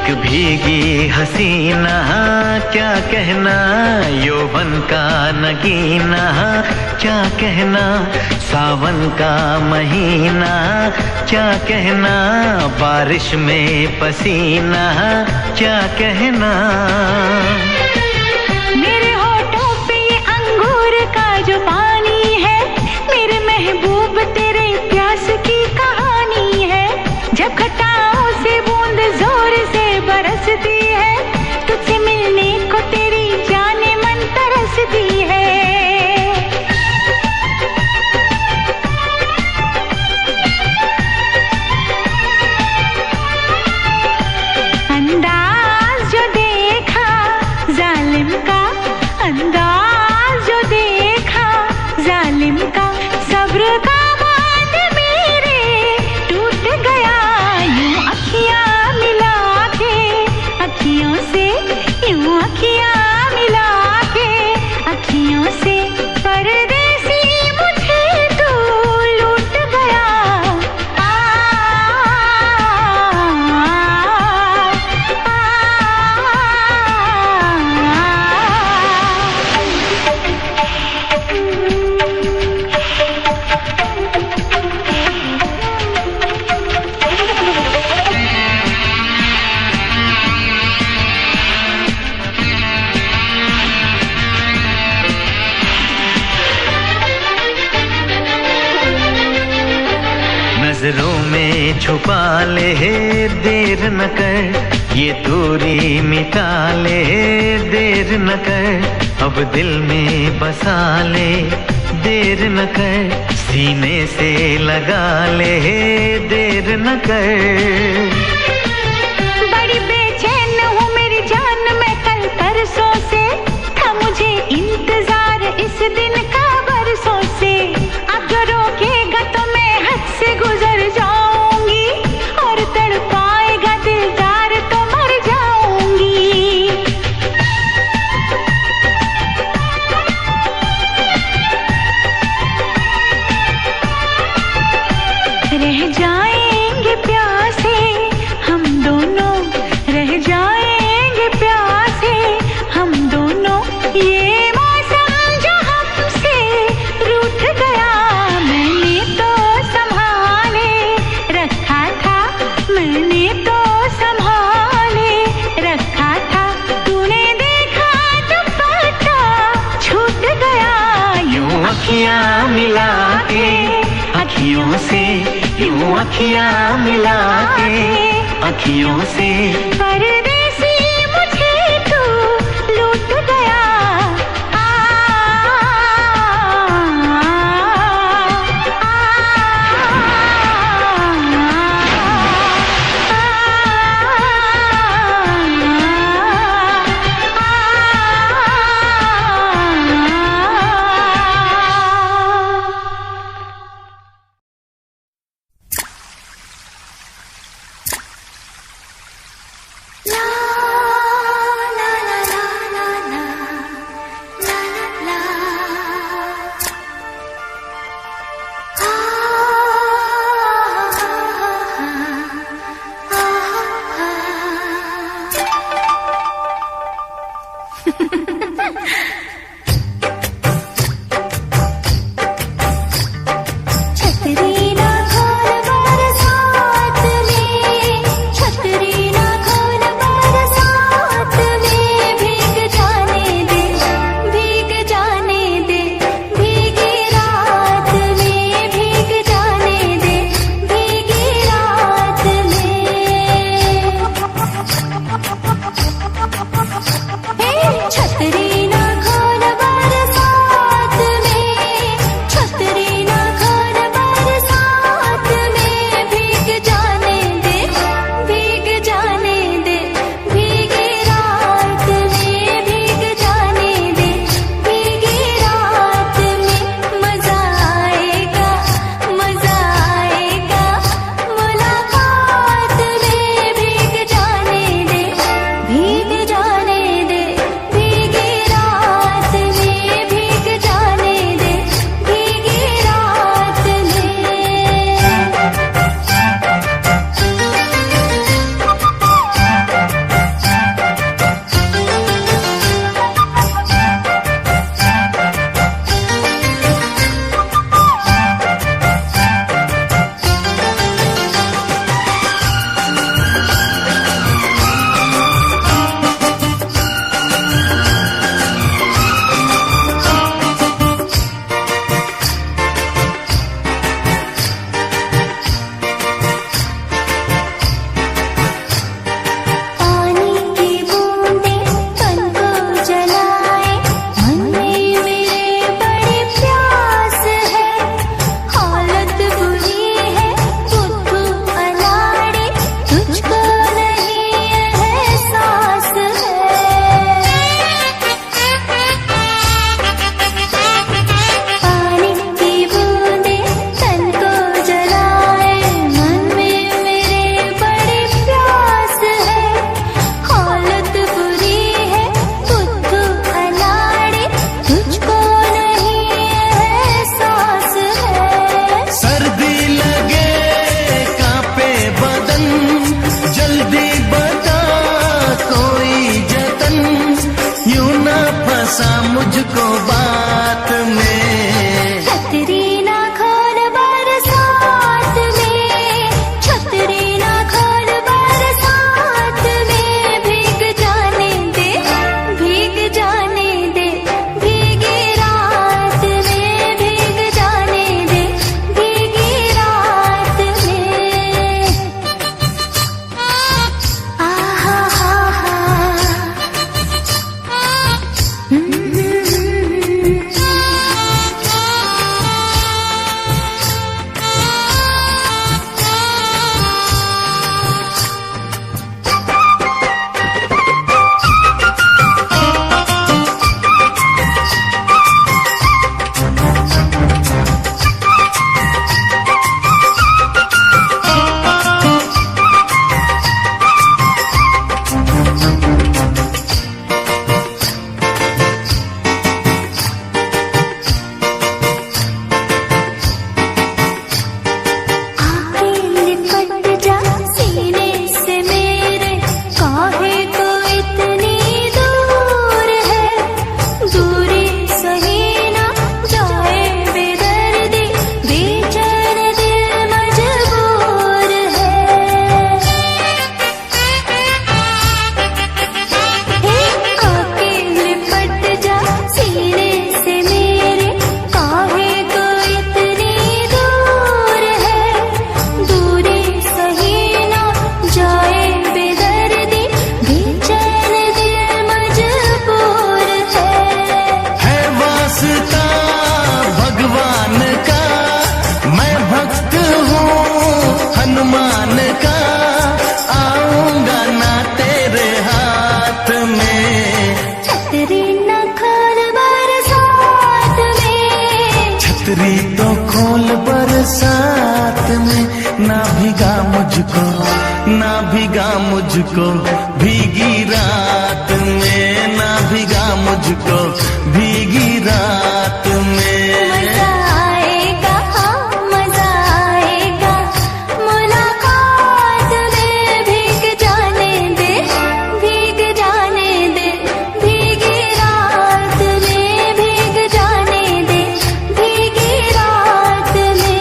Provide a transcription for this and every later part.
एक भीगी हसीना क्या कहना, यौवन का नगीना क्या कहना, सावन का महीना क्या कहना, बारिश में पसीना क्या कहना। मेरे होठों पे ये अंगूर का जो पानी है, मेरे महबूब तेरे प्यास की कहानी है। जब खटाओं से बूंद जोर से बरसती है, तुझसे मिलने को तेरी जाने मन तरसती है। अंदाज जो देखा जालिम का, अंदाज जो देखा जालिम का, सब्र का बांध मेरे टूट गया। यूं अखियां मिला के अखियों से, यूं अखियां मिला के अखियों से, परदेसी मुझे तू लूट गया। नजरों में छुपा ले देर न कर, ये दूरी मिटा ले देर न कर, अब दिल में बसा ले देर न कर, सीने से लगा ले देर न कर। बड़ी बेचैन हूँ मेरी जान मैं कल परसों से, था मुझे इंतजार इस दिन का बरसों से। अब जो रोकेगा तो मैं हद से गुजर जाऊंगी, और तड़पाएगा दिलदार तो मर जाऊंगी। रह जाएंगे प्यासे हम दोनों, रह जाएंगे प्यासे हम दोनों, ये मौसम जो हमसे रूठ गया। मैंने तो संभाले रखा था, मैंने तो संभाले रखा था, तूने देखा दुपट्टा छूट गया। यूं अखियां मिला के अखियों से, यूं अखियां मिला के अखियों से, परदेसी मुझे तू लूट गया। La मुझको, ना भिगा मुझको भीगी रात में, ना भिगा मुझको भीगी रात में। मजा आएगा, हाँ मजा आएगा, मुलाकात में भीग जाने दे, भीग जाने दे, भीगी रात में भीग जाने दे, भीगी रात में।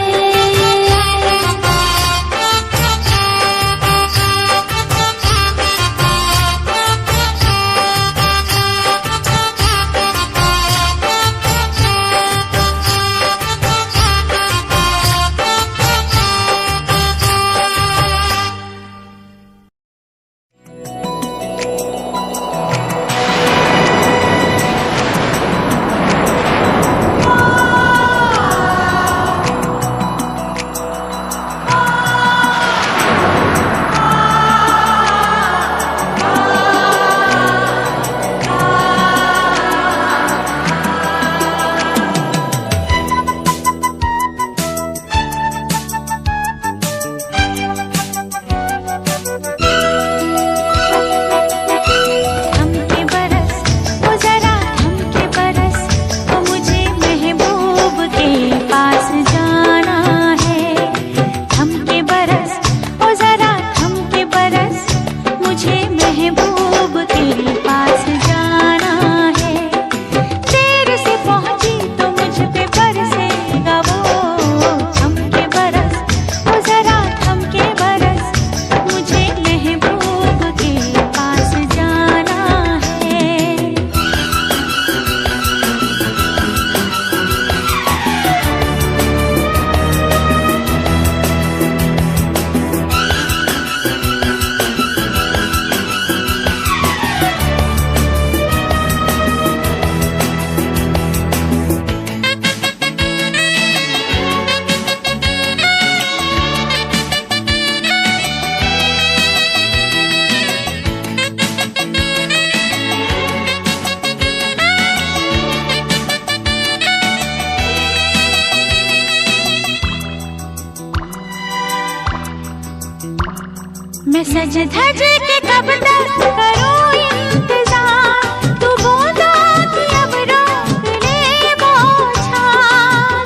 मैं सज धज के कब तक करूं इंतजार, तू बूंदों की अब रोक ले बौछार।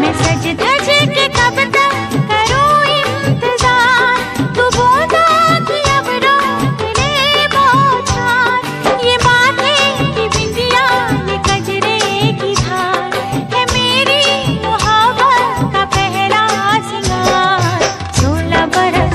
मैं सज धज के कब तक करूं इंतजार, तू बूंदों की अब रोक ले बौछार। ये माथे की बिंदिया, ये कजरे की धार है मेरी मोहब्बत का पहला सिंगार। 16 बरस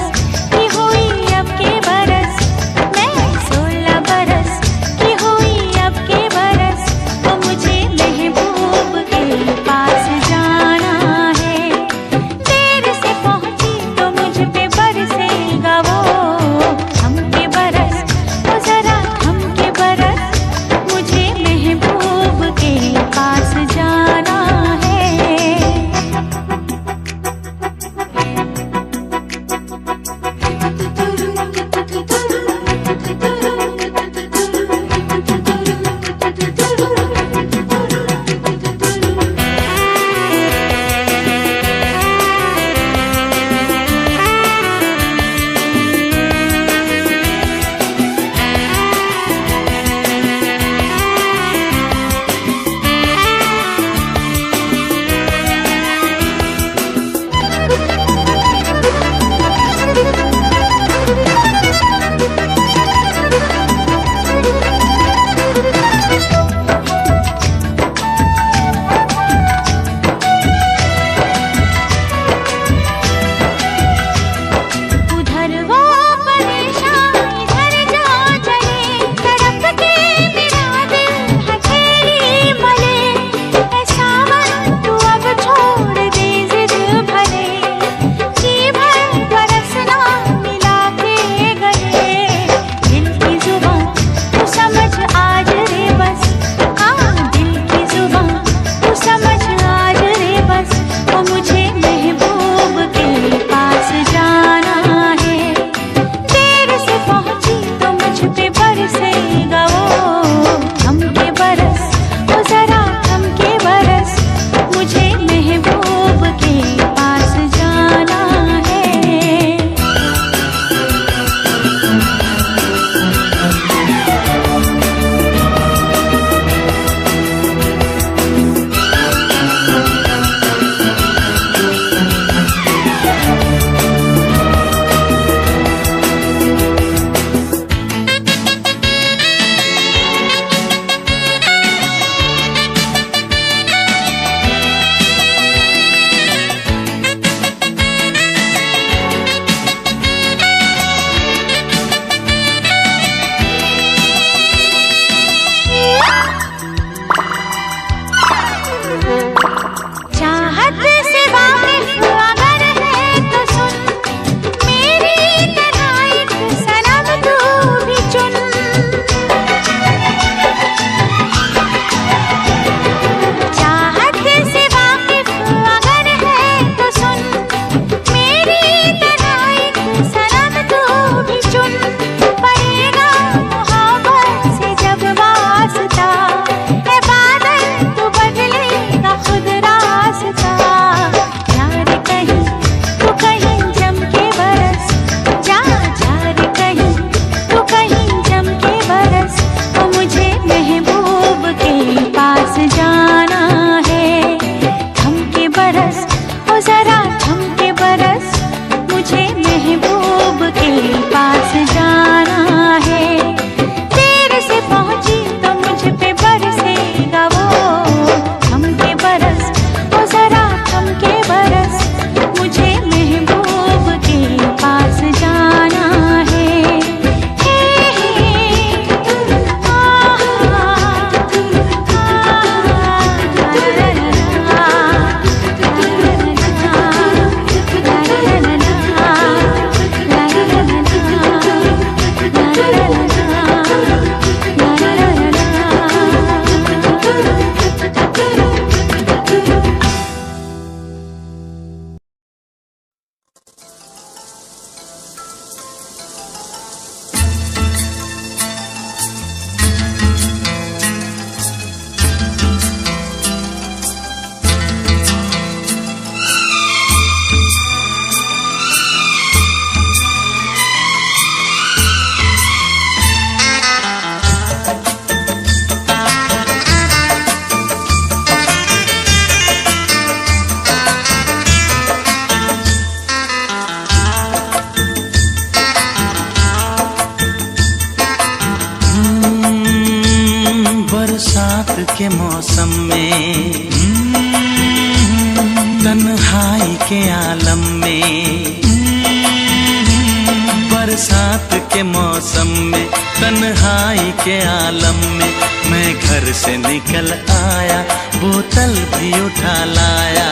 बरसात के मौसम में, तन्हाई के आलम में मैं घर से निकल आया, बोतल भी उठा लाया।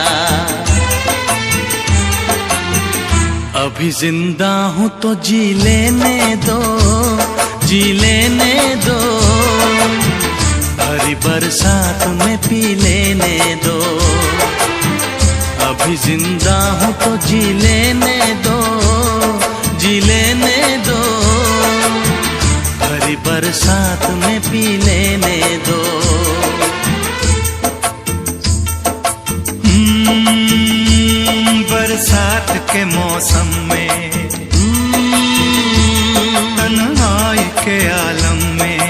अभी जिंदा हूँ तो जी लेने दो, जी लेने दो, भरी बरसात में पी लेने दो। अभी जिंदा हूँ तो जी लेने दो, जी लेने दो, भरी बरसात में पी लेने दो। बरसात के मौसम में, तन्हाई के आलम में,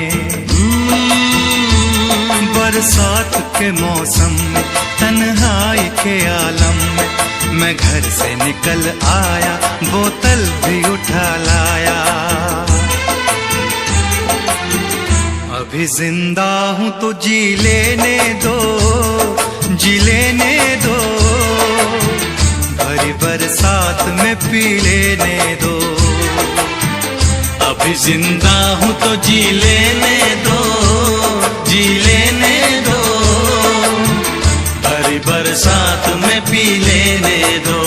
बरसात के मौसम में, तन्हाई के आलम में मैं घर से निकल आया, बोतल भी उठा लाया। अभी जिंदा हूँ तो जी लेने दो, जी लेने दो, भरी बरसात में पी लेने दो। अभी जिंदा हूँ तो जी लेने दो, जी लेने दो, भरी बरसात में पी लेने दो।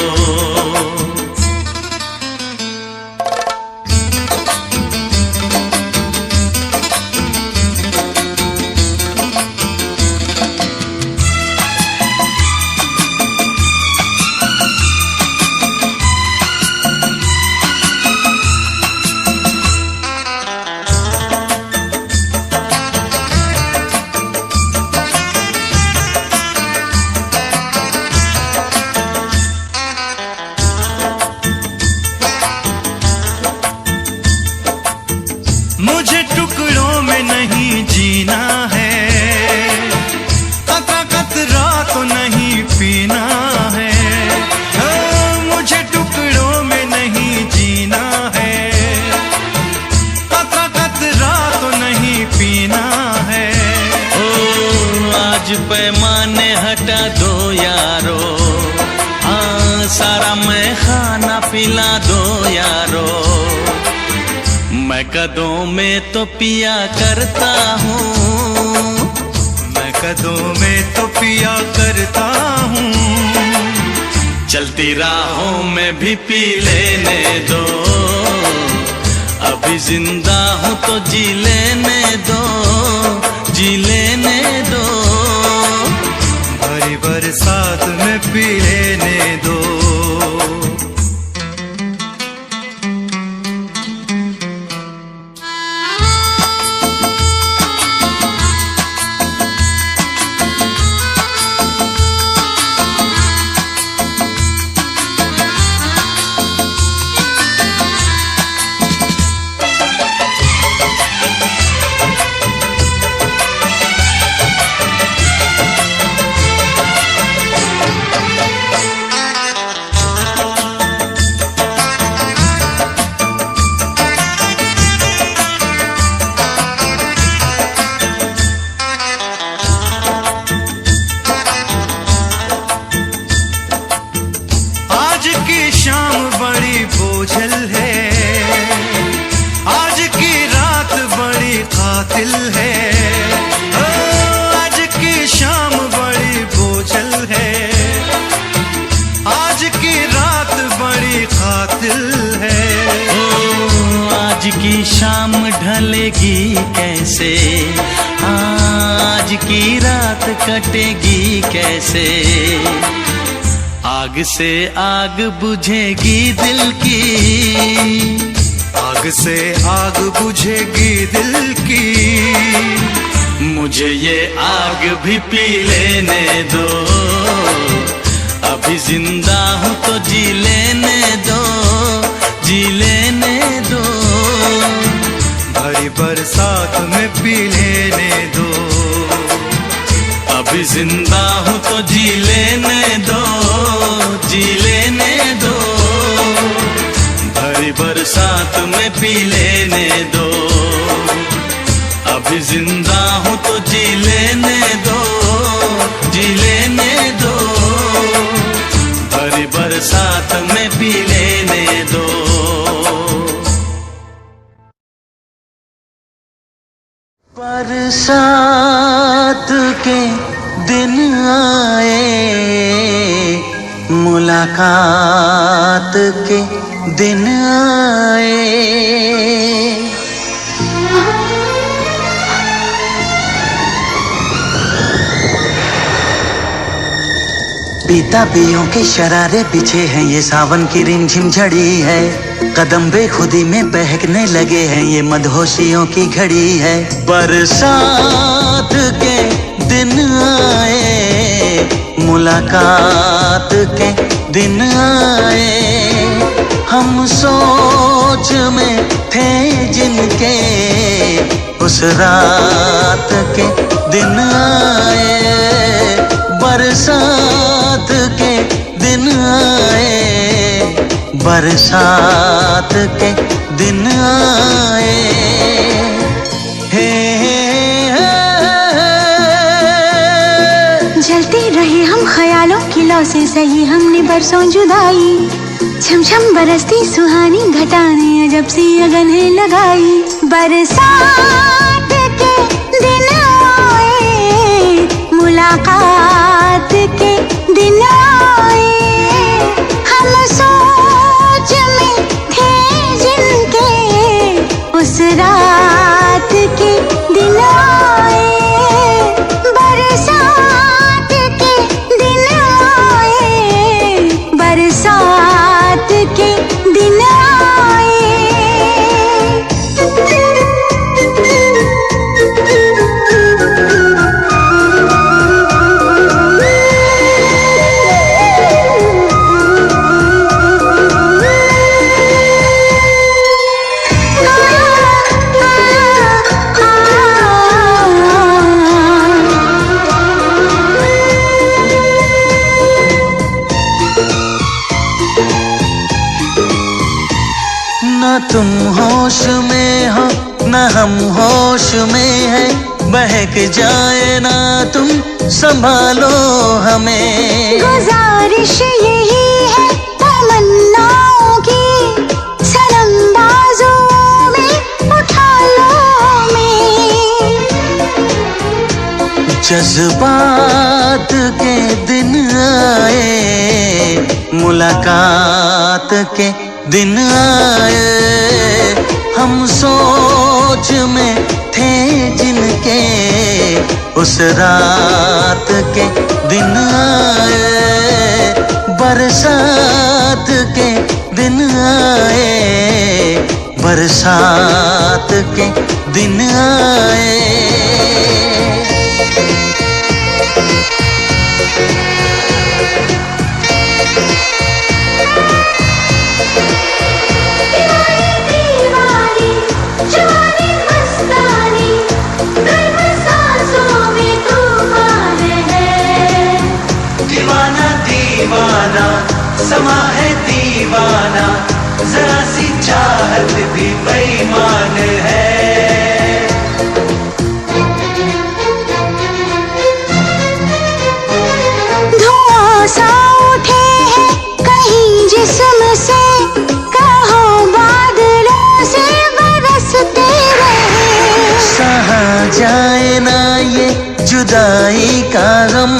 मुझे टुकड़ों में नहीं जीना है, कतरा कतरा तो नहीं पीना है। मुझे टुकड़ों में नहीं जीना है, कतरा कतरा तो नहीं पीना है। ओ आज पैमाने हटा दो यारो, हाँ सारा मैं खाना पिला दो यारो। मैं कदों में तो पिया करता हूँ, मैं कदों में तो पिया करता हूँ। चलती राहों में भी पी लेने दो। अभी जिंदा हूँ तो जी लेने दो, जी लेने दो, भरी बरसात में पी लेने दो। आज की शाम बड़ी बोझल है, आज की रात बड़ी कातिल है। आज की शाम बड़ी बोझल है, आज की रात बड़ी कातिल है। ओ आज की शाम ढलेगी कैसे, आज की रात कटेगी कैसे। आग से आग बुझेगी दिल की, आग से आग बुझेगी दिल की। मुझे ये आग भी पी लेने दो। अभी जिंदा हूँ तो जी लेने दो, जी लेने दो, भरी बरसात में पी लेने दो। अभी जिंदा हूँ तो जी लेने दो, जी लेने दो, भरी बरसात में पी लेने दो। अभी जिंदा हूँ तो जी लेने दो, जी लेने दो, भरी बरसात में पी लेने दो। बरसात के दिन आए, मुलाकात के दिन आए। पीताबियों के शरारे बिछे हैं, ये सावन की रिमझिम झड़ी है। कदम बेखुदी में बहकने लगे हैं, ये मदहोशियों की घड़ी है। बरसात के दिन आए, मुलाकात के दिन आए। हम सोच में थे जिनके, उस रात के दिन आए। बरसात के दिन आए, बरसात के दिन आए। हे जलते रहे हम ख्यालों की लौ से सही हमने बरसों जुदाई। झमझम बरसती सुहानी घटाने अजब सी अगन है लगाई। बरसात के दिन आए, मुलाकात के दिन आए। हम सोच में थे जिनके, उस रात के दिन आए। बरसात के दिन आए, बरसात के दिन आए। न तुम होश में हो न हम होश में है। बहक जाए ना तुम संभालो हमें। गुजारिश यही है तमन्नाओं की, सनम बाजुओं में उठा लो हमें। जज्बात के दिन आए, मुलाकात के दिन आए। हम सोच में थे जिनके, उस रात के दिन आए। बरसात के दिन आए, बरसात के दिन आए। दीवानी जवानी मस्तानी, गर्म सांसों में तूफान है। दीवाना दीवाना समा है दीवाना, जरा सी चाहत भी बेईमान है। धुआं सा उठे हैं कहीं जिस्म से, कहो बादलों से बरसते रहे। सहा जाए ना ये जुदाई का गम,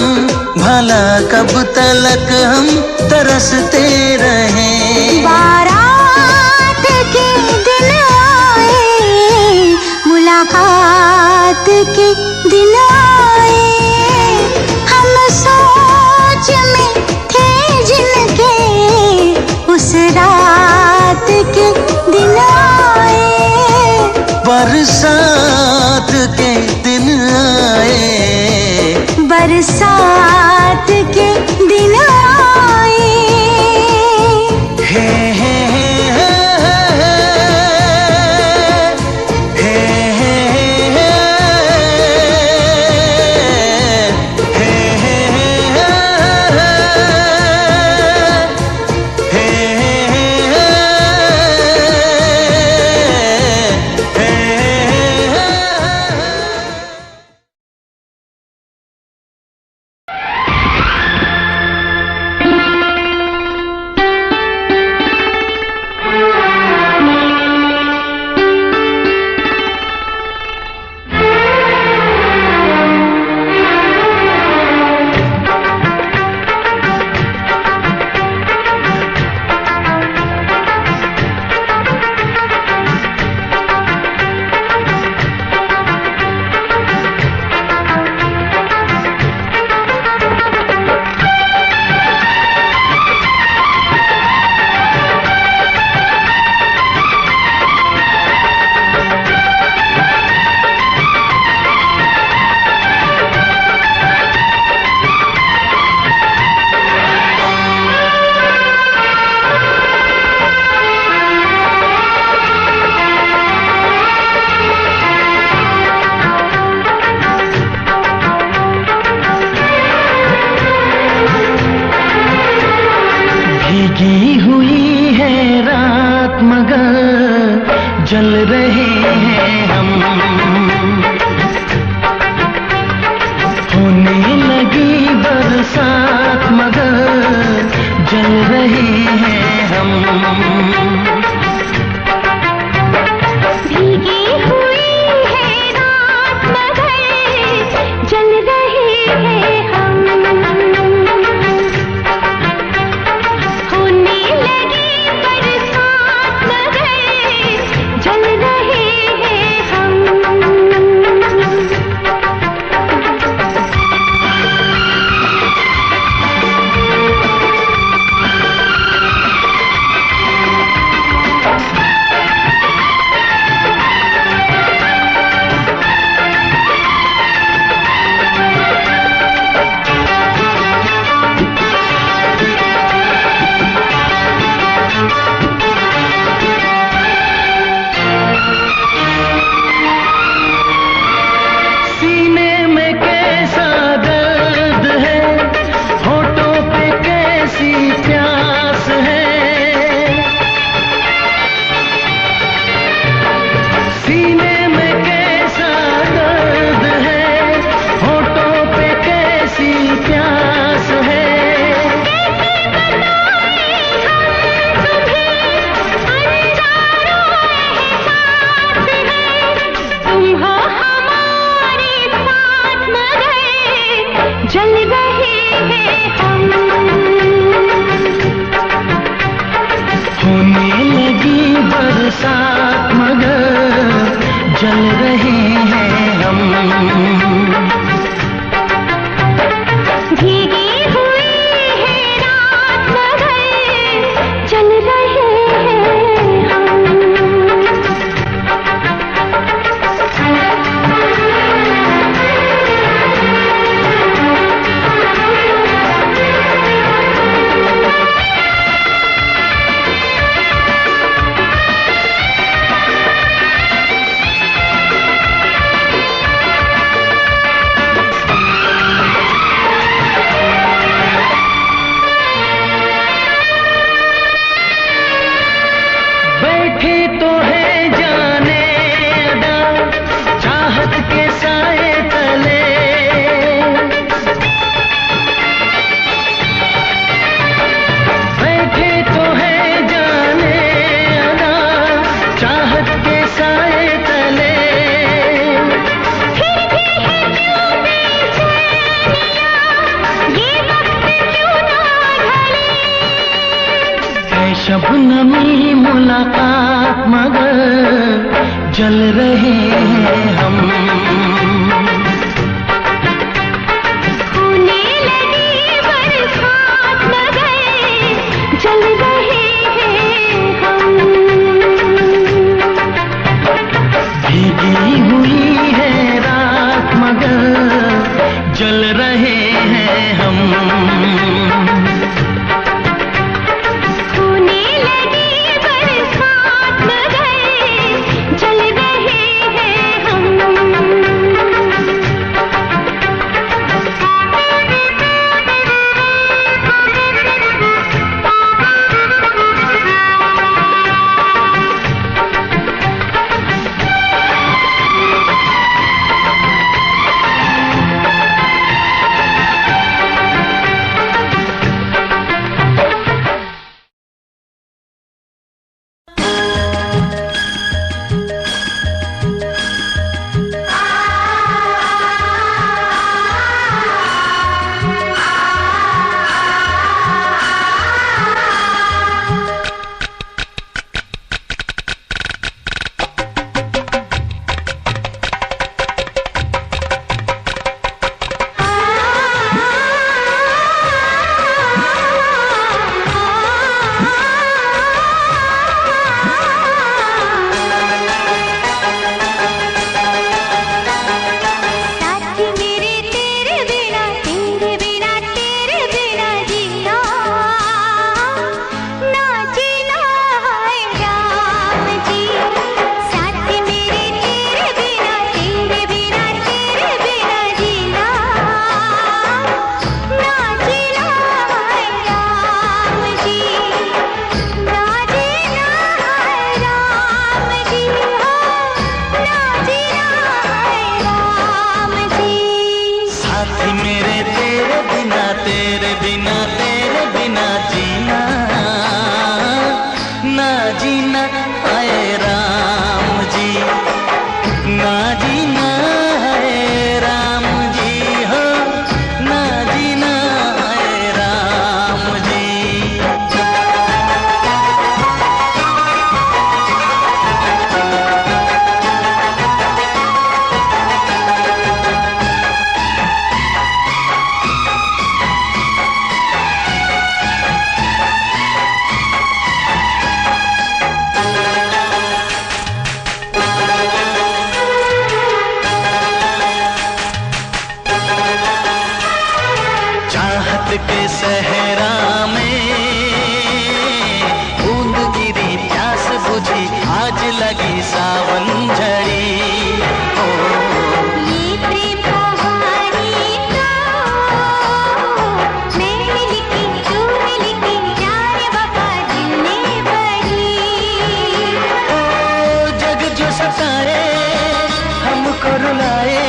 भला कब तलक हम तरसते रहें। बारात के दिन आए, मुलाकात के दिन आए। हम सोच में थे जिनके, उस रात के दिन आए। बरसात के दिन आए, बरसात के दिन आए। हे हे हे हे हे हे जल रहे हैं हम। होने लगी बरसात मगर जल रहे हैं हम। भीगी हुई है रात मगर जल रहे हैं हम। होने लगी बरसात मगर जल रहे हैं हम। जल रहे हैं हम। होने लगी बरसात मगर जल रहे हैं हम। भीगी हुई है रात मगर जल रहे हैं हम। बैठे तो है जाने अदा चाहत के साए तले। बैठे तो है जाने अदा चाहत के साए तले। फिर भी है क्यों बेचैनियां, ये वक्त क्यों ना ढले। है शबनमी मुलाकात मगर जल रहे हैं हम। होने लगी बरसात मगर जल रहे हैं हम। भीगी हुई है रात मगर जल रहे हैं हम। होने लगी बरसात मगर जल रहे हैं हम। जीना आए राम जी, ना जीना है राम जी हो, ना जीना है राम जी। चाहत के सहरा में बूंद गिरी प्यास बुझी, आज लगी सावन झड़ी। ओ ये प्रेम कहानी तो मैंने लिखी, तूने लिखी, जाने वफा दिल ने पढ़ी। ओ जग जो सताए हमको रुलाए,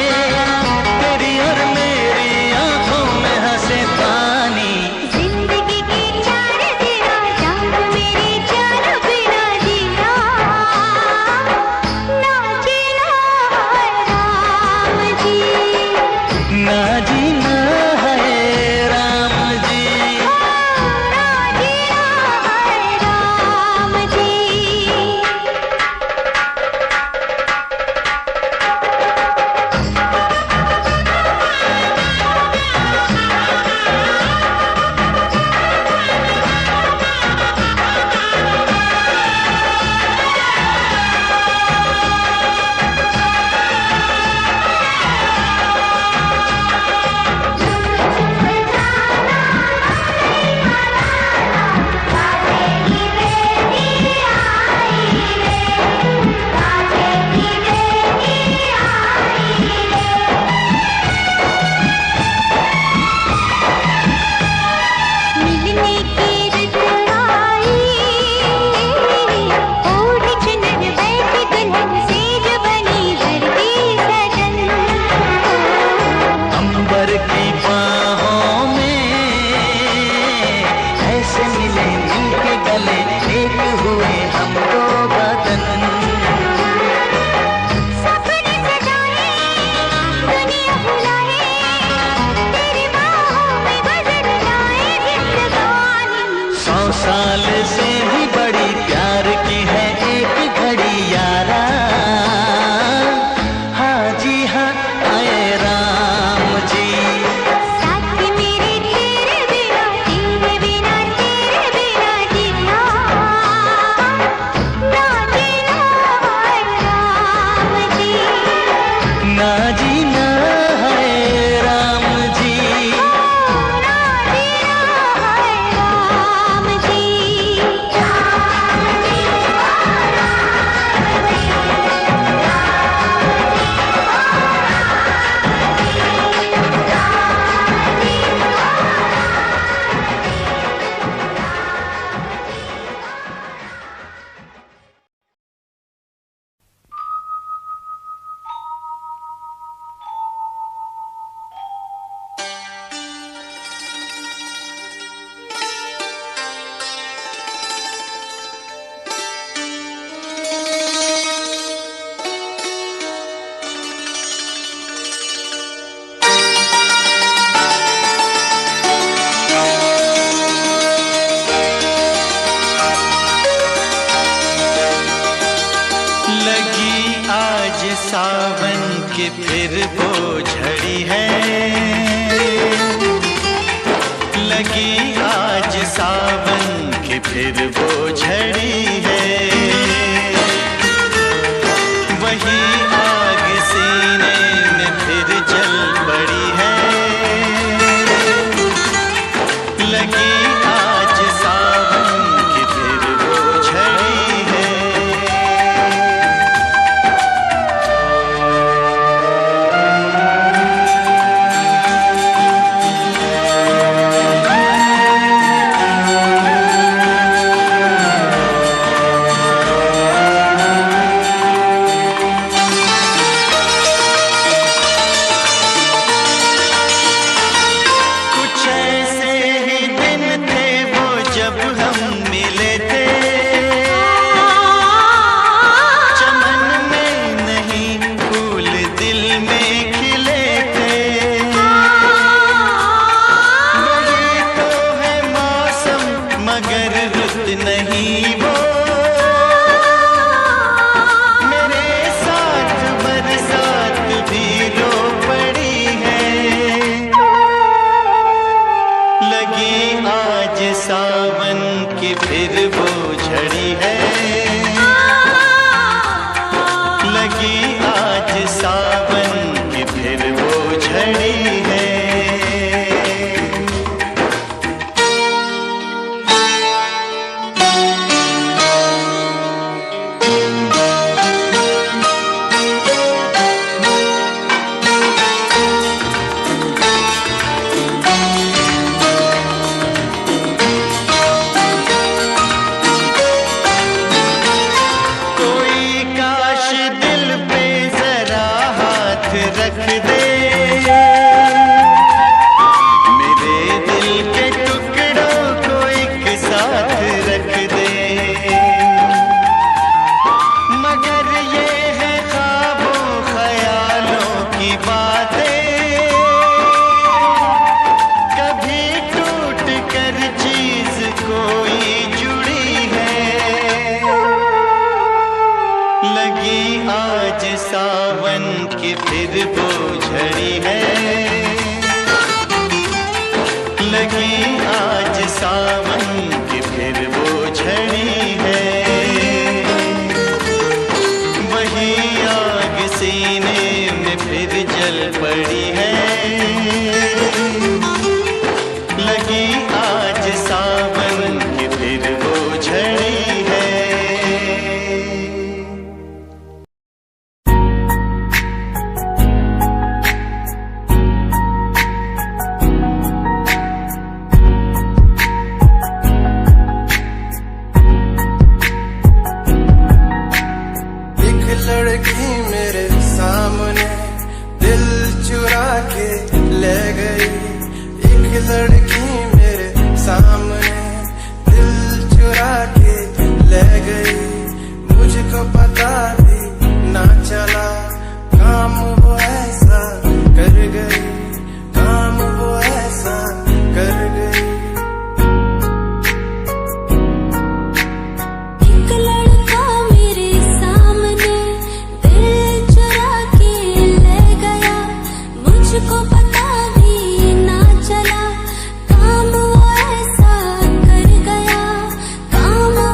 तेरी और मेरी आंखों में हंसे पानी। जिंदगी के चार तेरा जान मेरे जान बिना जीना, ना जीना है राम जी, ना जीना है राम जी। ना जीना है राम जी। मिलने की रुत आई, ओढ़ चुनर बैठी दुल्हन सेज बनी धरती सजन। अंबर की बाहों में ऐसे मिले मिल के गले, एक हुए हम दो बदन। सपने सजाए दुनिया भुलाए, तेरी बाहों में गुजर जाए जिंदगानी। 100 साल से भी बड़ी प्यार की है एक घड़ी यारा। हाँ जी हाँ आए राम जी, साथ मेरे तेरे बिना, तेरे बिना तेरे बिना जीना, ना जीना है राम जी, ना जीना है राम जी। ना जीना है राम जी। लगी आज सावन की फिर वो झड़ी है, लगी आज सावन की फिर वो झड़ी है। वही आग सीने में फिर जल पड़ी है, लगी आज सावन की फिर वो झड़ी है। की फिर वो झड़ी है, लगी आज सावन की फिर वो झड़ी है। वही आग सीने में फिर जल पड़ी है, लगी आज सावन की फिर वो झड़ी है। लड़की मेरे सामने दिल चुरा के ले गई, एक लड़की मेरे सामने दिल चुरा के ले गई। मुझको पता भी ना चला, काम वो ऐसा कर गई, काम वो ऐसा कर गई। मुझको पता भी ना चला, काम वो ऐसा कर गया, काम वो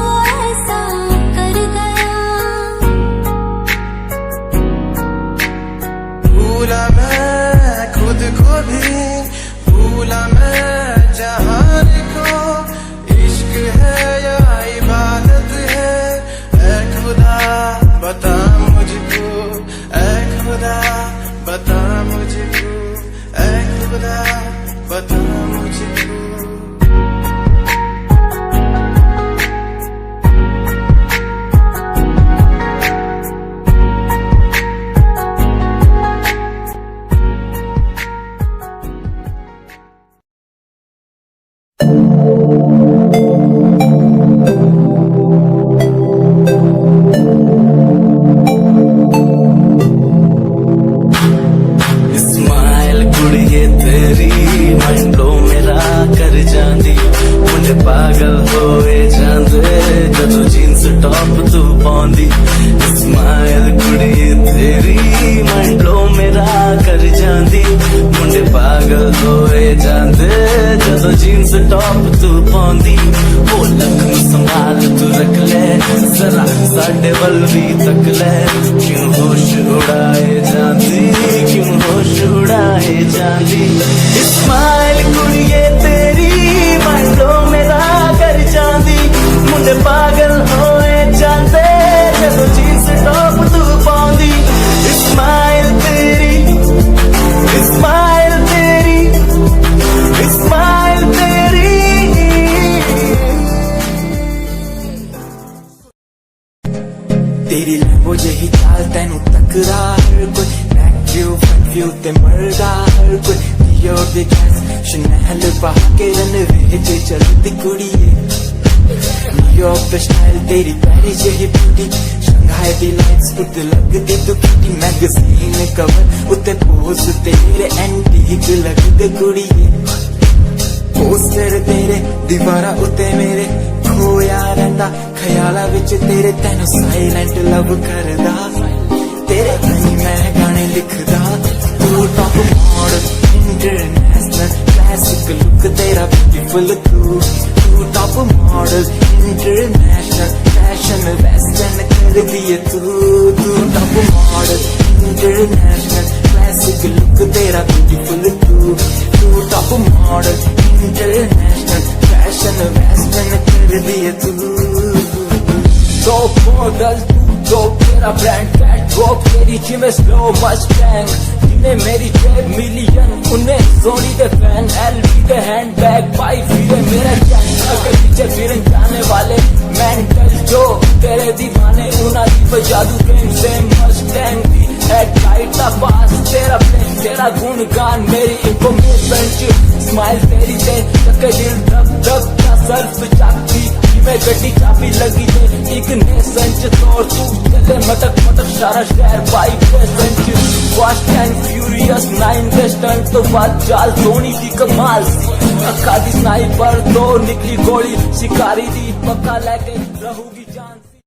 ऐसा कर गया। भूला मैं खुद को भी, भूला मैं जहान को, इश्क है या इबादत है, ऐ खुदा बता मुझको, ऐ खुदा बता मुझको, ऐ खुदा बता मुझको। पागल होए जांदे जदों जींस टॉप तू पाउंदी, स्माइल कुड़ी तेरी मंडलो मेरा कर जांदी। मुंडे पागल होए जांदे जदों जींस टॉप तू पाउंदी। ओ लख संभाल तू रख ले, जरा साडे वल भी तक ले, क्यों होश उड़ाए जांदी, क्यों होश उड़ाए जांदी। स्माइल कुड़िए तेरी मंडलो मेरा कर जांदी, मुंडे पागल होए जांदे जदों जींस टॉप तू पाउंदी। स्माइल तेरी, स्माइल तेरी, स्माइल तेरी। तेरी लंबो जही चाल तेनू तकदा हर कोई, बैक व्यू फ्रंट व्यू ते मरदा हर कोई। You're the gas, Chanel बहाके रनवे ते चलती कुड़िए। न्यूयॉर्क दा स्टाइल तेरी पेरिस यही ब्यूटी, शंघाई दी लाइट्स उत्ते लगदी तू क्यूटी। मैगजीन कवर उत्ते पोज तेरे एंटीक लगदे कुड़िए। पोस्टर तेरे दीवारा उत्ते मेरे खोया रहिंदा, ख्याला विच तेरे तेनू साइलेंट लव करदा। तेरे ताईं मैं गाने लिखदा, तू top model international classic look तेरा ब्यूटीफुल तू top model international fashion western कर दिए तू top model international classic look तेरा ब्यूटीफुल तू top model international fashion western कर दिए तू। तो मॉडल तो तेरा ब्रांड कैट वो तेरी जिम स्लो मस्टैंग, जिन्हें मेरी जेब मिलियन उन्हें सोनी दे फैन, एलवी दे हैंडबैग पाई फिरे मेरा गैंग। अगर पीछे फिर जाने वाले मेंटल जो तेरे दीवाने उना दी जादू गेम से मस्टैंग दी हेडलाइट दा पास तेरा प्लेन तेरा गुणगान मेरी इंफॉर्मेशन। स्माइल तेरी दे तक दिल धक धक का सर्फ चाकती में गड्डी चाबी लगी है एक ने संच तोड़ तू चले मटक मटक सारा शहर बाइक पे संच। फास्ट एंड फ्यूरियस 9 वेस्टर्न तो बात चाल धोनी की कमाल सी, अक्का दी स्नाइपर तो निकली गोली शिकारी दी पक्का लेके रहूगी जान सी।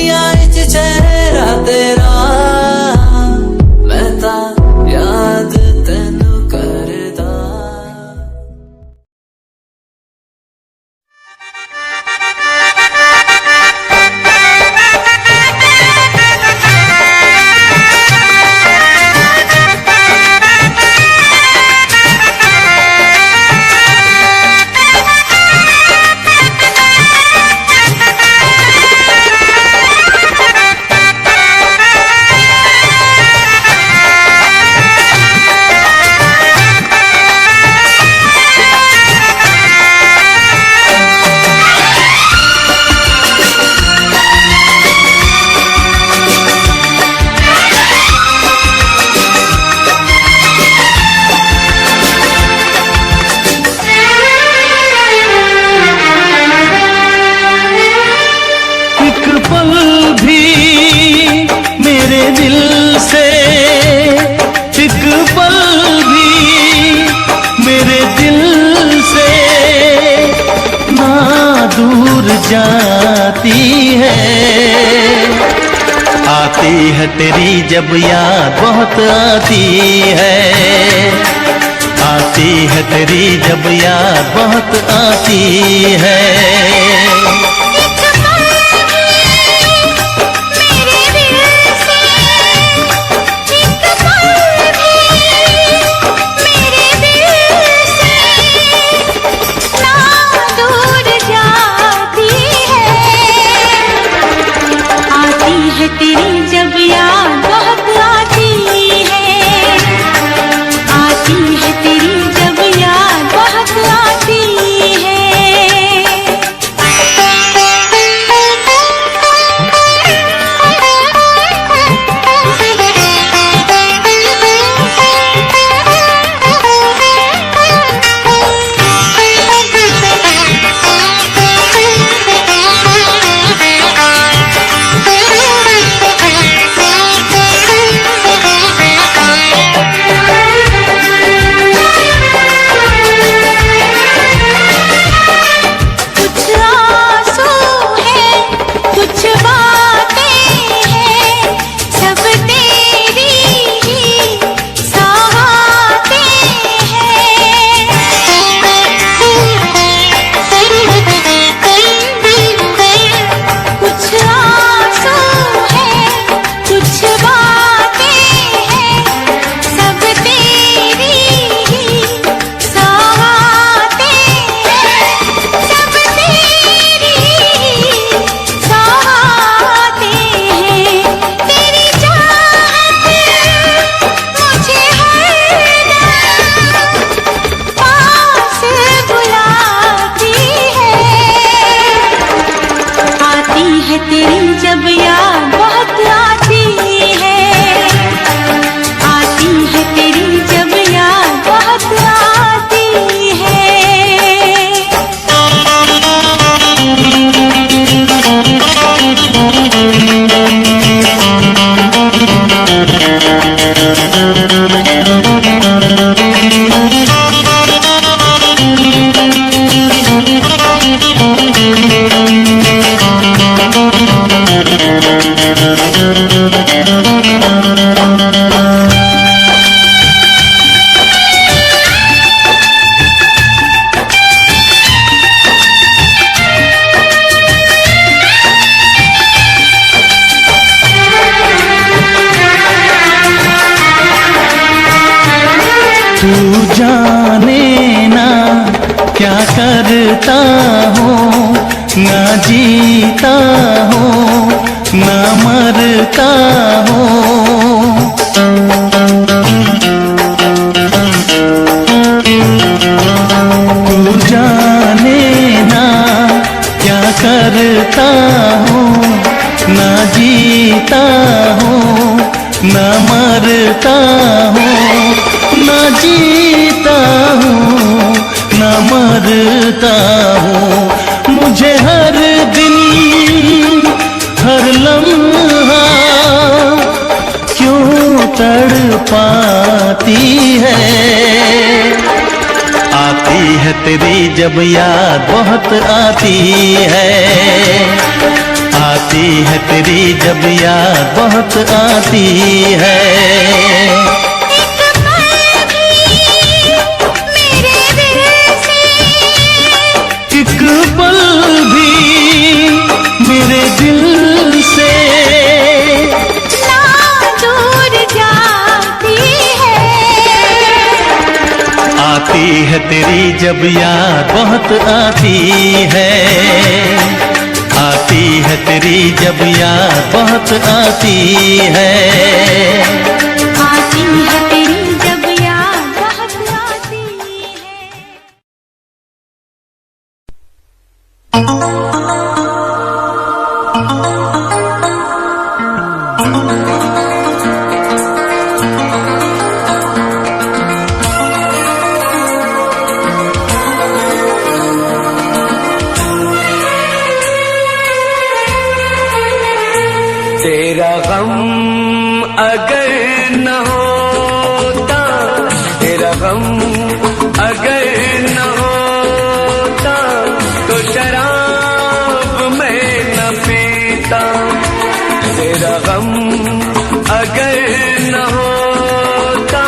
अखियां विच चेहरा तेरा मैं ता याद तेनू करदा। जाती है, आती है तेरी जब याद बहुत आती है, आती है तेरी जब याद बहुत आती है। तेरी जब याद बहुत आती है, आती है तेरी जब याद बहुत आती है। तेरी जब याद बहुत आती है, आती है तेरी जब याद बहुत आती है। तू जाने ना क्या करता हूँ, ना जीता हूँ ना मरता हूँ। तू जाने ना क्या करता हूँ, ना जीता हूँ ना मरता हूँ, ना जीता हूँ ना मरता हूँ। मुझे हर दिन हर लम्हा क्यों तड़पाती है, आती है तेरी जब याद बहुत आती है, आती है तेरी जब याद बहुत आती है। एक पल भी मेरे दिल से ना दूर जाती है। आती है तेरी जब याद बहुत आती है। आती है तेरी जब याद बहुत आती है। आती है तेरी जब याद बहुत आती तेरा गम अगर न होता, तेरा गम अगर न होता, तो शराब मैं न पीता। तेरा गम अगर न होता,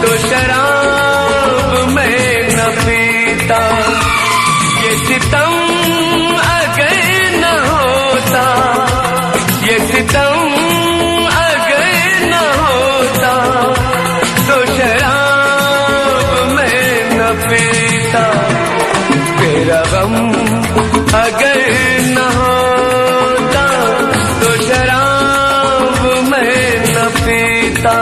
तो शराब मैं न पीता। ये सितम अगर न होता, ये सितम अगर न होता, तो शराब मैं न पीता। तेरा गम अगर न होता, तो शराब मैं न पीता।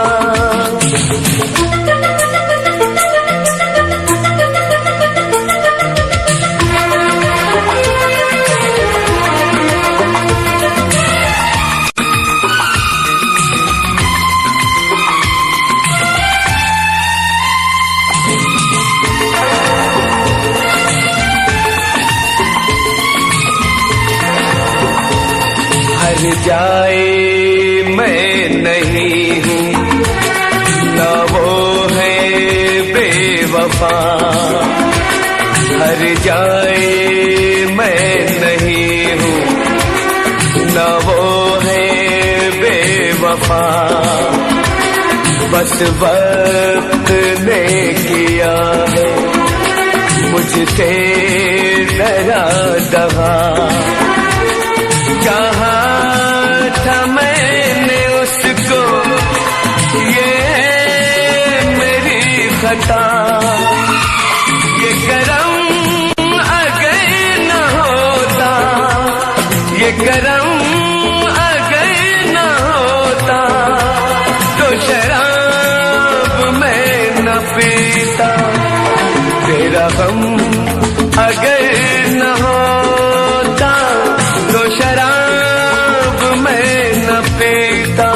हर जाए मैं नहीं हूँ, न वो है बेवफा। हर जाए मैं नहीं हूँ, न वो है बेवफा। बस वक्त ने किया है मुझसे डरा दगा। कहा था मैंने उसको, ये मेरी खता। ये करम अगर न होता, ये करम अगर न होता, तो शराब मैं न पीता। तेरा गम अगर न होता, तो शराब मैं न पीता।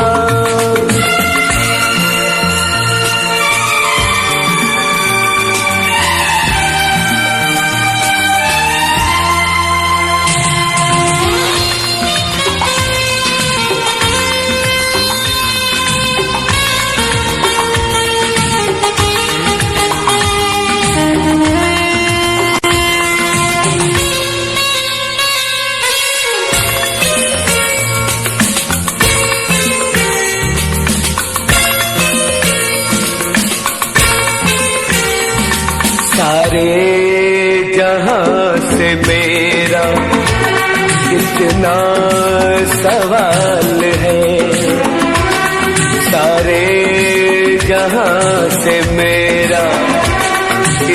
सारे जहां से मेरा इतना सवाल है। सारे जहां से मेरा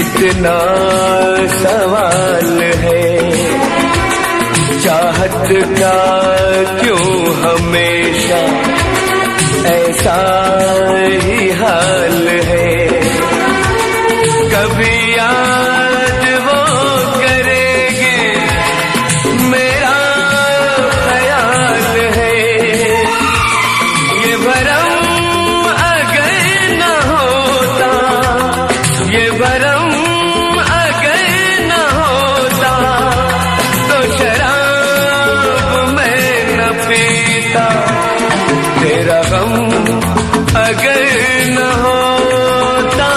इतना सवाल है। चाहत का क्यों हमेशा ऐसा ही हाल है। कभी याद वो करेंगे मेरा ख्याल है। ये भरम अगर न होता, ये भरम अगर न होता, तो शराब मैं न पीता। तेरा गम अगर न होता,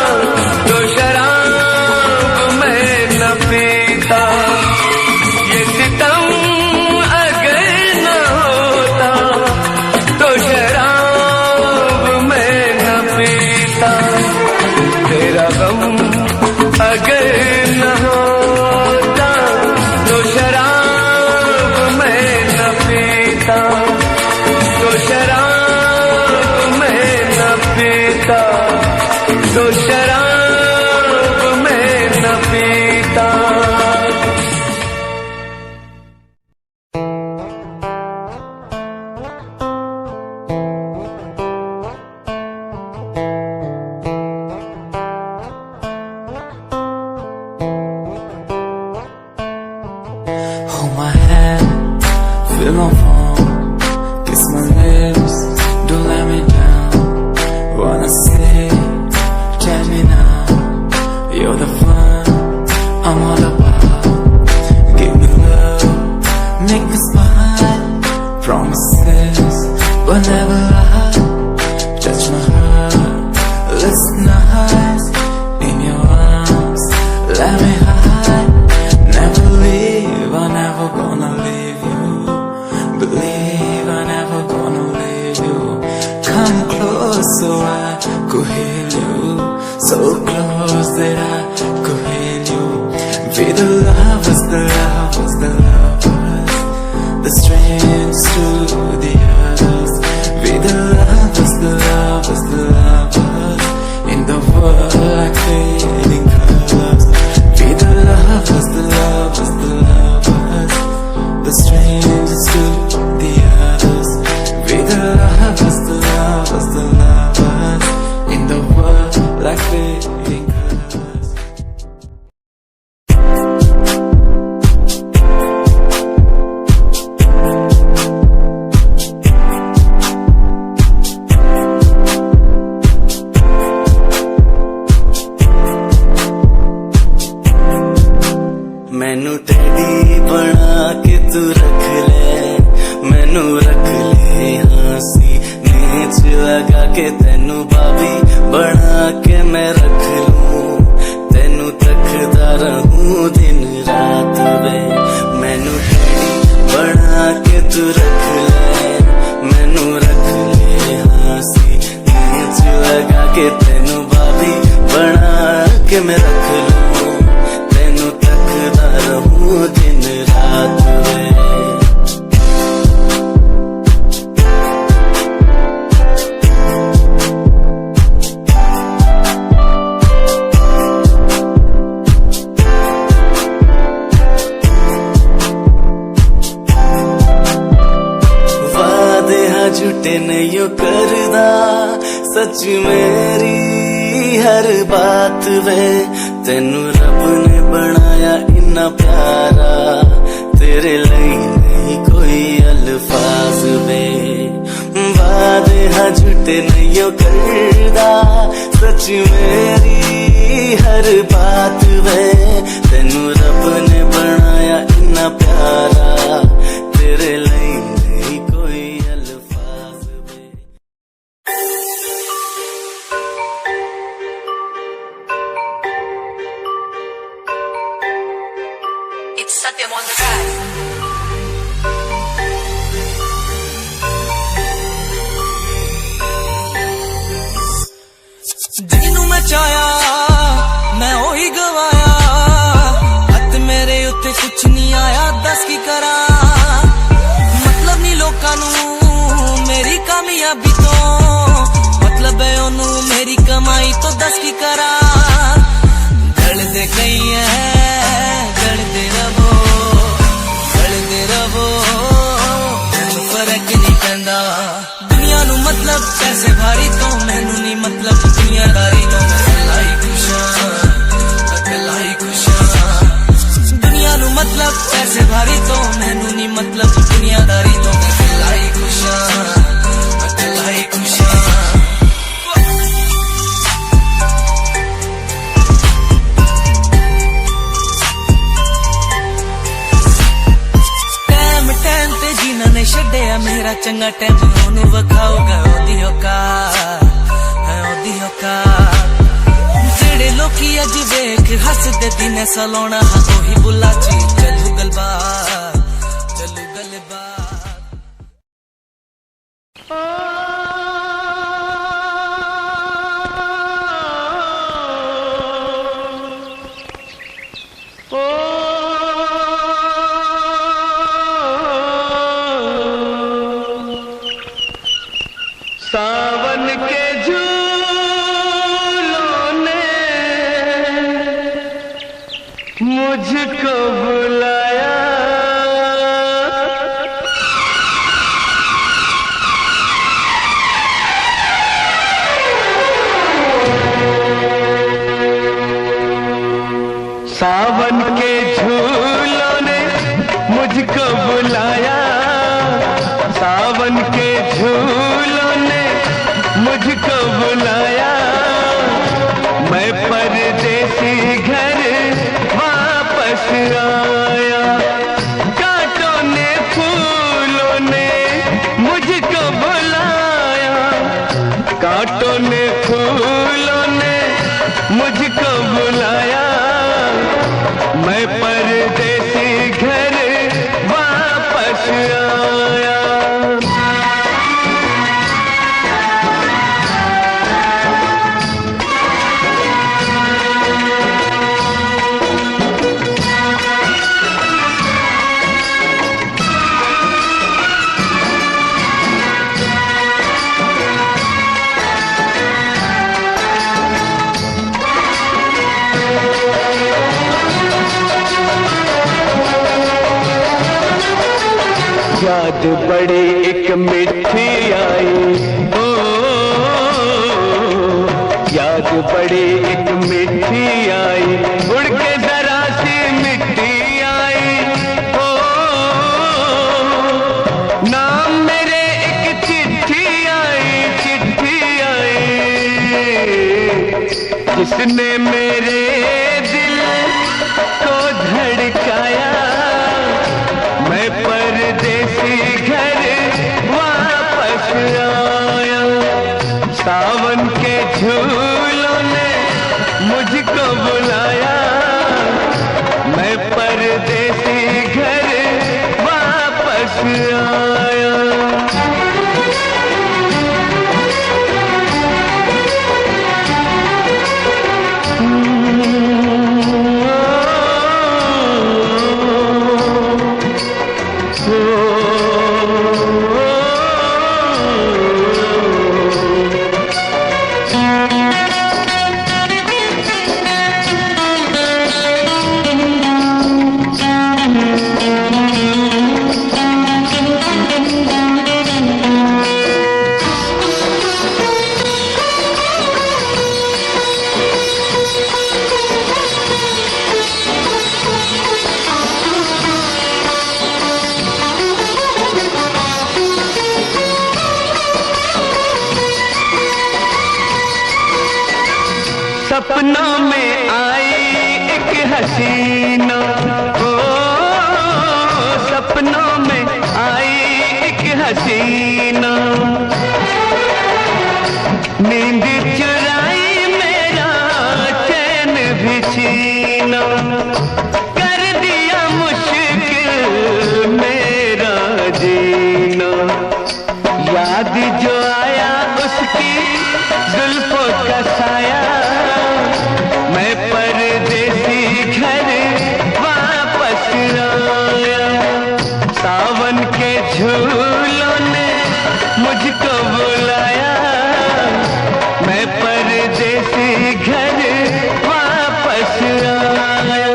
तो शराब मैं न पीता। ये सितम अगर न तो शराब मैं न पीता। Hold my hand, feel my palm, kiss my lips, don't let me down. Wanna say, tell me now, you're the fun I'm all about. Give me love, make me smile, promises but never lie. Touch my heart, listen nice, in your arms, let me hide. Never leave, I'm never gonna leave you. Believe I'm never gonna leave you. Come close so I could heal you. So close that I could heal you. Be the lovers, the lovers, the lovers, the strangers to the others. Be the lovers, the lovers, the lovers, in the world like fading colors. Be the lovers, the lovers, the lovers, the strangers to the others. Be the lovers, the lovers, the lovers, in the world like fading colors. मैनू teddy बना के तू रख ले, मैनू रख ले हंसी नीच लगा के तेनू भाभी बना के मैं रख लूं, तेनू तकदा रहूं दिन रात वे। मैनू टेडी बना के तू रख ले, मैनू रख ले हंसी नीच लगा के तेनू भाभी बना के मैं रख लूं, तेनू तकदा रहूं दिन रात वे। वादे हाँ झूठे नहीं करदा, सच मेरी हर बात वे। तेनू रब ने बनाया इन्ना प्यारा, तेरे लिए नहीं कोई अल्फाज वे। वादे हाँ झूठे नहीं करदा, सच मेरी हर बात वे। तेनू रब ने बनाया इन्ना प्यारा, तेरे लिए नहीं कोई अल्फाज वे। It's Satyam on the track. Jinnu मैं चाया मैं ओही गवाया, हथ मेरे उत्ते कुछ नहीं आया, दस की करा। मतलब नहीं लोकां नू मेरी कामयाबी तो, मतलब है ओनू मेरी कमाई तो, दस की करा। गलदे कई है गलदे रवो, गलदे रवो, मैनू फर्क नहीं पैंदा। दुनिया नू मतलब पैसे भारी तो, मैनू नहीं मतलब दुनियादारी तो। मैं अकेला ही खुश हां, अकेला ही खुश हां। दुनिया नू मतलब पैसे भारी तो, मैनू नहीं मतलब दुनियादारी तो। मैं अकेला ही खुश हां, अकेला ही खुश हां। टाइम ते जीना ने छड्डिया मेरा चंगा टाइम, ओनू वखाऊगा ओदी औकात है, ओदी औकात। जेड़े लोकी अज वेख हसदे दिने सलोना, हाँ ओही बुला ची चलू गलबात, चलू गलबात। सावन के झूलों मुझको बुलाया। सावन के झूलों ने मुझको बुलाया, सावन के झूलों ने मुझको बुलाया। मैं परदेसी घर वापस आया। कांटों ने फूलों ने मुझको बुलाया, कांटों ने फूलों ने मुझको बुलाया। मैं परदेसी घर वापस आया। याद बड़ी एक मिठी आई, ओ याद बड़ी एक मिठी आई, उड़ के जरा सी मिट्टी आई। ओ नाम मेरे एक चिट्ठी आई, चिट्ठी आई, जिसने मेरे दिल को धड़काया। मैं परदेसी घर वापस आया। सावन के झूलों ने मुझको बुलाया। मैं परदेसी घर वापस आया। सपनों में आई एक हसीना, ओ सपनों में आई एक हसीना। नींद चुराई मेरा चैन भी छीना, कर दिया मुश्किल मेरा जीना। याद जो आया उसकी जुल्फों का साया। मैं परदेसी घर वापस आया। सावन के झूलों ने मुझको बुलाया। मैं परदेसी घर वापस आया।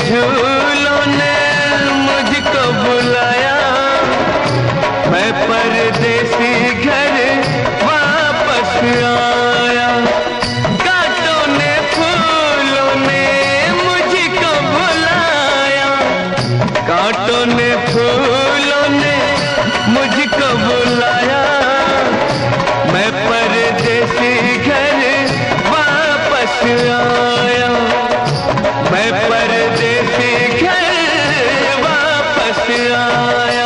झूलों ने मुझको बुलाया, मैं परदेसी घर वापस आया। कांटों ने फूलों ने मुझको बुलाया, कांटों ने फूलों ने मुझको बुलाया, मैं परदेसी घर वापस आया, मैं परदेसी घर वापस आया।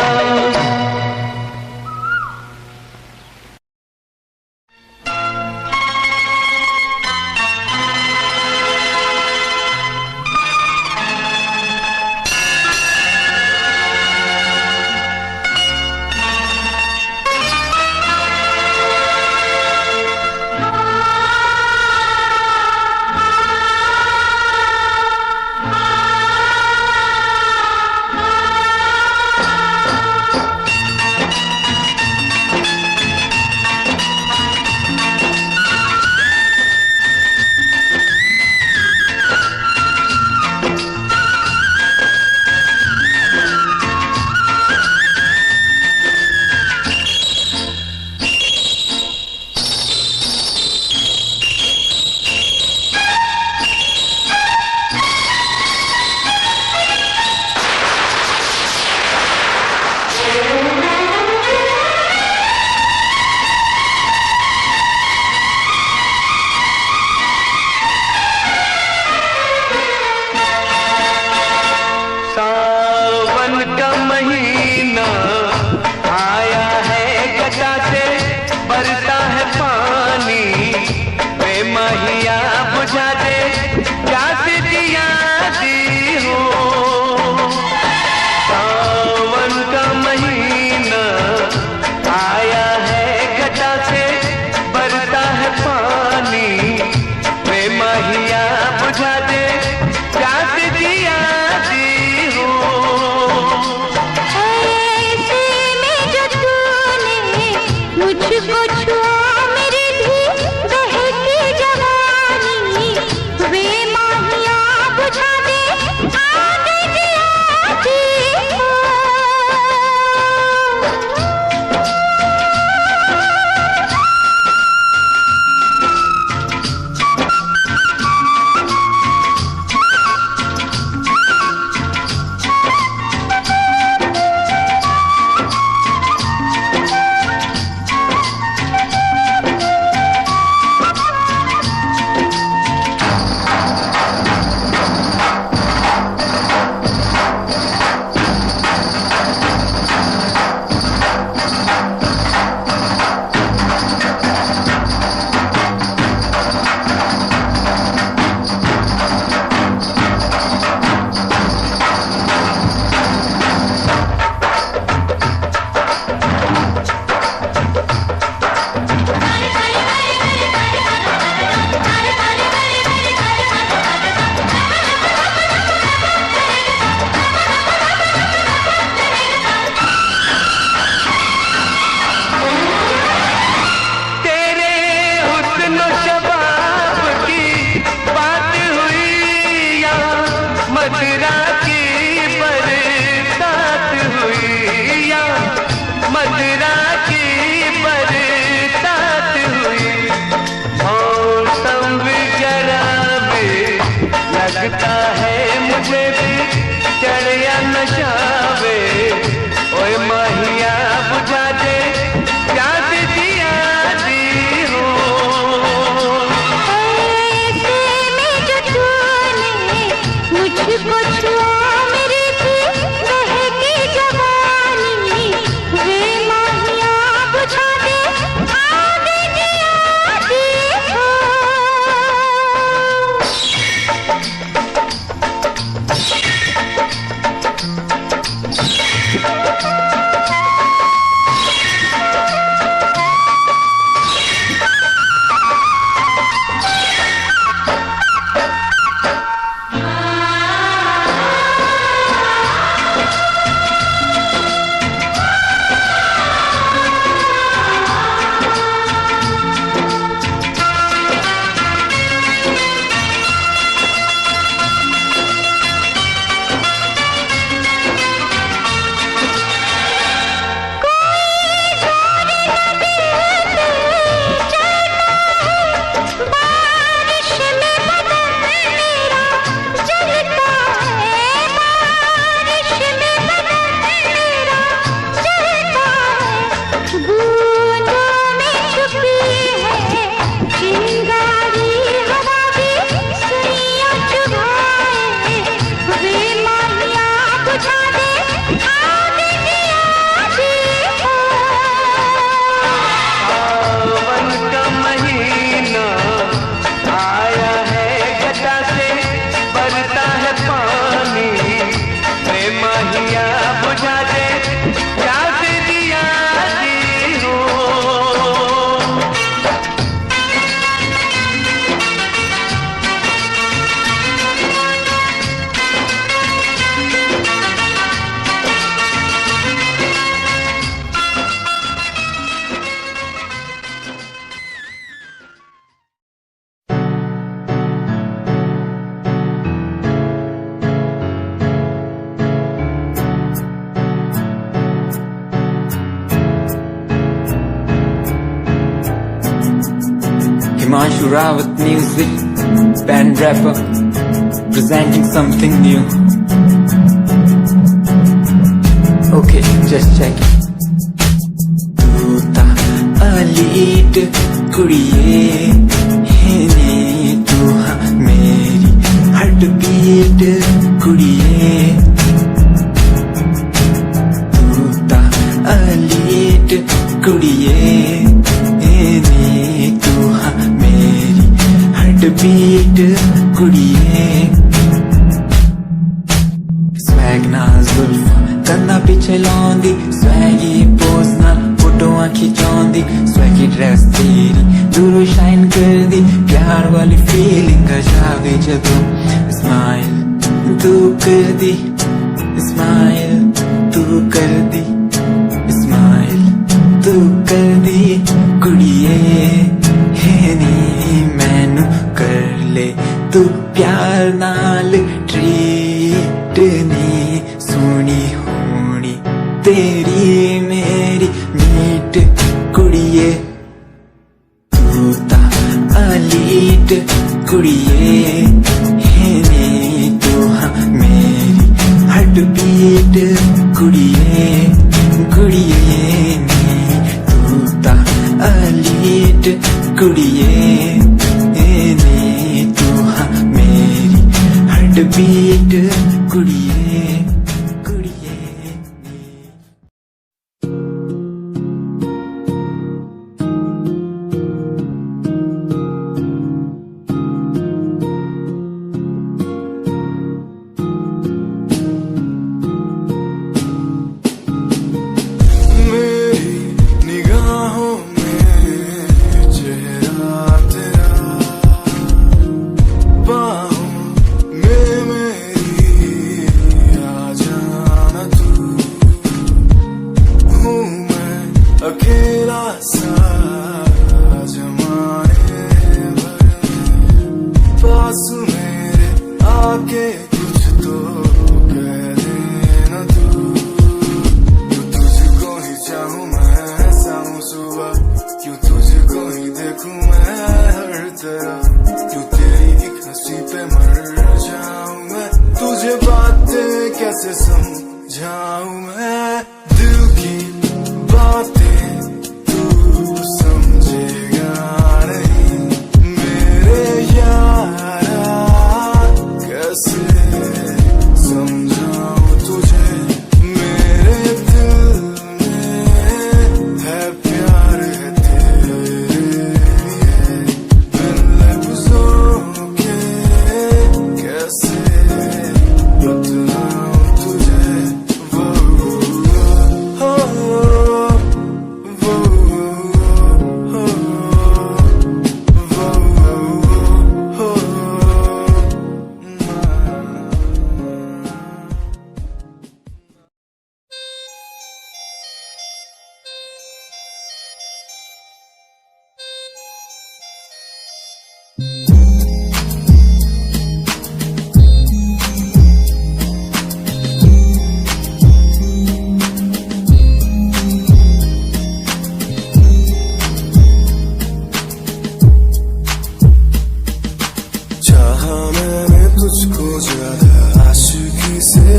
लगता है मुझे भी चढ़िया नशावे, ओए माहिया बुझा दे याद दिया दी हो। ऐसे में जो तूने मुझको छुआ Himanshu Rawat music, band rapper, presenting something new. Okay, just check it. तू ता अलीट कुड़िए है नी, तू हाँ मेरी हार्ट बीट कुड़िए. तू ता अलीट कुड़िए है नी, तू हाँ मेरी हार्ट बीट कुड़िए. Swag नाल जुल्फा कंधा पिछे लांदी, swaggy pose नाल फोटोआं खिंचांदी. Swaggy dress तेरी दूरों शाइन कर दी, प्यार वाली फीलिंग आ जावे जदों. Smile तू कर दी, smile तू कर दी, smile तू कर दी कुड़िए है नी. मैनू कर ले तू प्यार नाल ट्रीट नी, सोनी होनी तेरी मेरी मीट कुड़िए. तू ता अलीट कुड़िए है नी, तू हाँ मेरी हार्ट बीट कुड़िए कुड़िए नी. तू ता अलीट कुड़िए है नी, तू हाँ मेरी हार्ट बीट कुड़िए कुड़िए नी. मेरी निगाहों में चेहरा तेरा, बाहों में मेरी आ जाना तू. हूँ मैं अकेला सा जमाने भर, पास मेरे आके कुछ तो कह देना तू. क्यों तुझको ही चाहूँ मैं, ऐसा हूँ सुबह, क्यों तुझको ही देखूं मैं हर तरफ. क्यों तेरी एक हंसी पे मर जाऊं मैं, तुझे बातें कैसे समझाऊं मैं. दिल की बातें तू समझेगा नहीं मेरे यारा, कैसे समझाऊं तुझे. मेरे दिल में है प्यार है तेरे लिए, बिन लफ्जों के कैसे बतलाऊं तुझे. वो हो वो हो चाहा मैंने तुझको ज्यादा आशिकी से,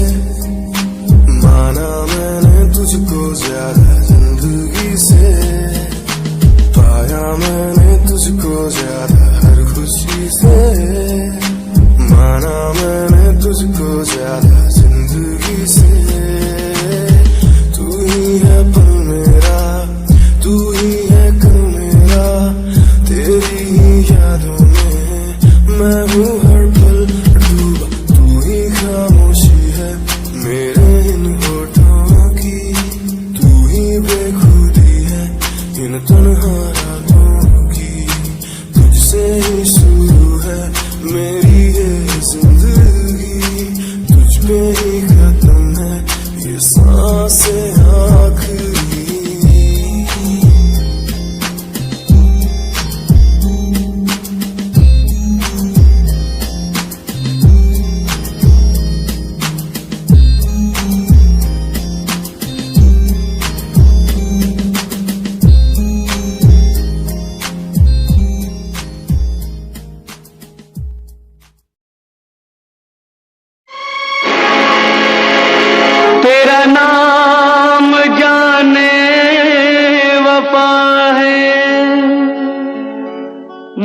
माना मैंने तुझको ज्यादा जिंदगी से. पाया मैंने तुझको ज्यादा हर खुशी से, माना मैंने तुझको ज्यादा जिंदगी से. तू ही है पल मेरा, तू ही है कल मेरा, तेरी ही यादों में मैं हूँ हर पल डूबा. तू ही खामोशी है मेरे इन होठों की, तू ही बेखुदी है इन तन्हा रातों की. तुझसे ही शुरू है मेरी ये जिंदगी, तुझ पे ही खत्म है ये सांसें आखिरी.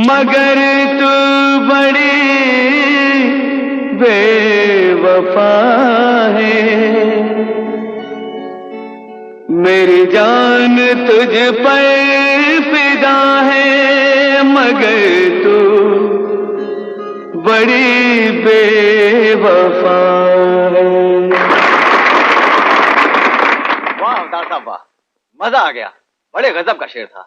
मगर तू बड़ी बेवफा है। मेरी जान तुझ पर फिदा है, मगर तू बड़ी बेवफा है। वाह अवतार साहब वाह, मजा आ गया। बड़े गजब का शेर था।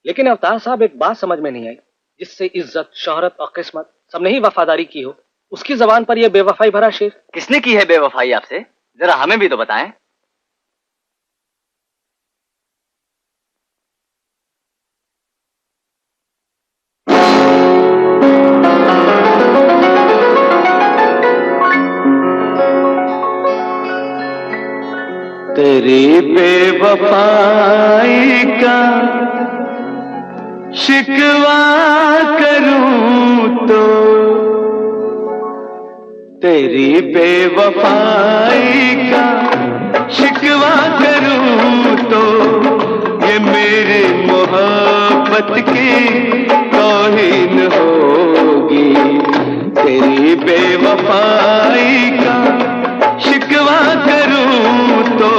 लेकिन अवतार साहब एक बात समझ में नहीं आई, जिससे इज्जत, शोहरत और किस्मत सबने ही वफादारी की हो, उसकी जबान पर यह बेवफाई भरा शेर। किसने की है बेवफाई आपसे? जरा हमें भी तो बताएं। तेरी बेवफाई का शिकवा करूं तो, तेरी बेवफाई का शिकवा करूं तो, ये मेरी मोहब्बत की तौहीन होगी। तेरी बेवफाई का शिकवा करूं तो,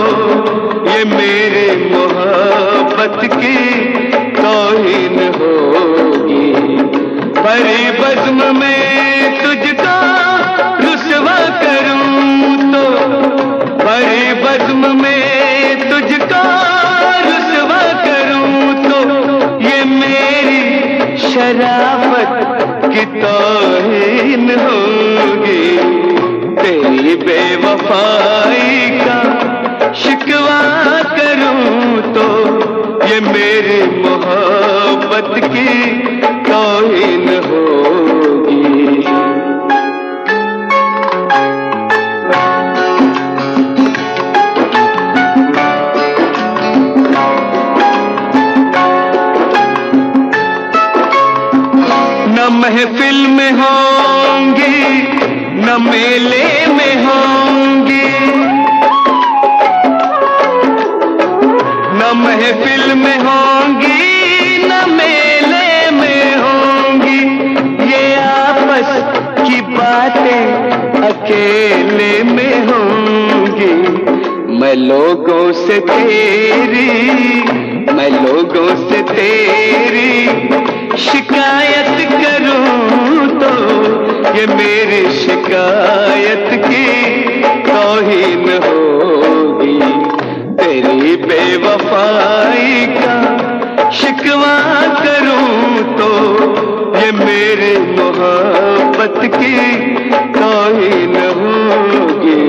ये मेरे मोहब्बत की तौहीन होगी। भरी बज़्म में तुझको रुसवा करूं तो, भरी बज़्म में तुझको रुसवा करूं तो, ये मेरी शराफत की तौहीन होगी। तेरी बेवफाई का शिकवा करूं तो, ये मेरी मोहब्बत की तौहीन होगी। न महफिल में होंगी, न मेले में होंगी, न महफिल में होंगी, न मेले में होंगी। ये आपस की बातें अकेले में होंगी। मैं लोगों से तेरी, मैं लोगों से तेरी शिकायत करूं तो, ये मेरी शिकायत की तौहीन होगी। तेरी बेवफाई का शिकवा करूं तो, ये मेरी मोहब्बत की तौहीन होगी।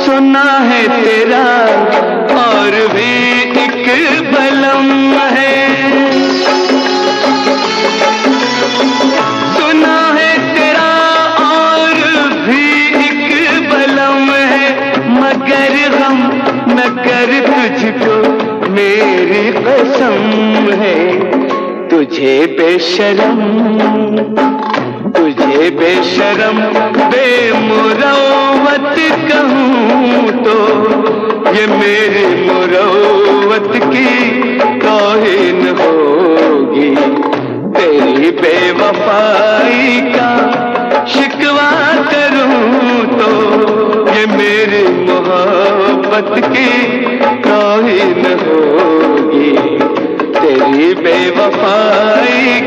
सुना है तेरा और भी एक बलम है, सुना है तेरा और भी एक बलम है, मगर हम न कर तुझको मेरी कसम है। तुझे बेशरम, तुझे बेशरम बेमुरौवत कहूं तो, ये मेरी मुरौवत की तौहीन होगी। तेरी बेवफाई का शिकवा करूं तो, ये मेरी मोहब्बत की तौहीन होगी। तेरी बेवफाई